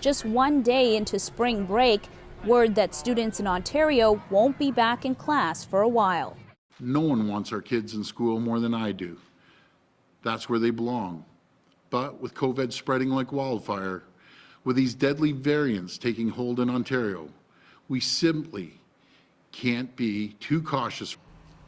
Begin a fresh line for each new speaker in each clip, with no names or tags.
just one day into spring break. Word that students in Ontario won't be back in class for a while.
No one wants our kids in school more than I do. That's where they belong. But with COVID spreading like wildfire, with these deadly variants taking hold in Ontario, we simply can't be too cautious.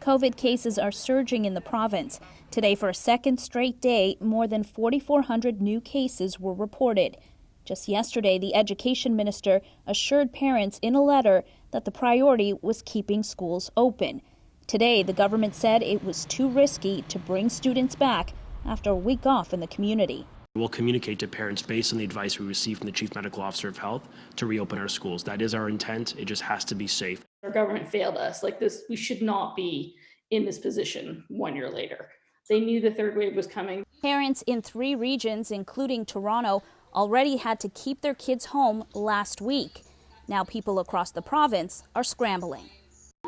COVID cases are surging in the province. Today, for a second straight day, more than 4,400 new cases were reported. Just yesterday, the education minister assured parents in a letter that the priority was keeping schools open. Today, the government said it was too risky to bring students back after a week off in the community.
We'll communicate to parents based on the advice we received from the Chief Medical Officer of Health to reopen our schools. That is our intent. It just has to be safe.
Our government failed us like this. We should not be in this position 1 year later. They knew the third wave was coming.
Parents in 3 regions, including Toronto, already had to keep their kids home last week. Now people across the province are scrambling.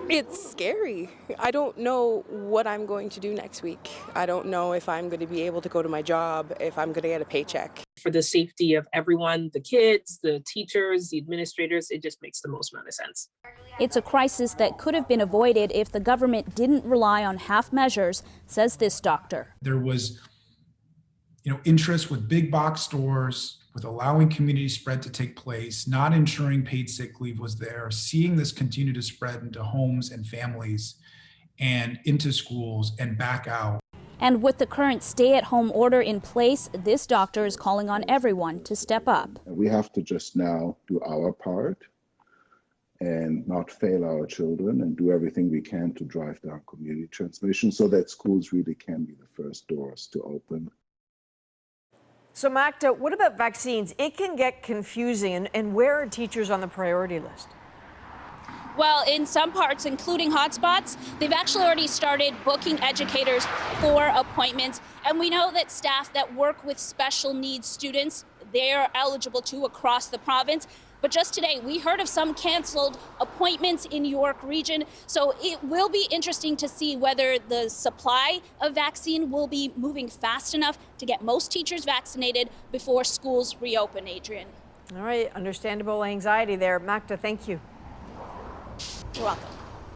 It's scary. I don't know what I'm going to do next week. I don't know if I'm going to be able to go to my job, if I'm going to get a paycheck.
For the safety of everyone, the kids, the teachers, the administrators, it just makes the most amount of sense.
It's a crisis that could have been avoided if the government didn't rely on half measures, says this doctor.
There was, interest with big box stores, with allowing community spread to take place, not ensuring paid sick leave was there, seeing this continue to spread into homes and families and into schools and back out.
And with the current stay-at-home order in place, this doctor is calling on everyone to step up.
We have to just now do our part and not fail our children and do everything we can to drive down community transmission so that schools really can be the first doors to open.
So, Magda, what about vaccines? It can get confusing, and where are teachers on the priority list?
Well, in some parts, including hotspots, they've actually already started booking educators for appointments. And we know that staff that work with special needs students, they're eligible to across the province. But just today, we heard of some canceled appointments in York region. So it will be interesting to see whether the supply of vaccine will be moving fast enough to get most teachers vaccinated before schools reopen, Adrienne.
All right, understandable anxiety there. Magda, thank you.
You're welcome.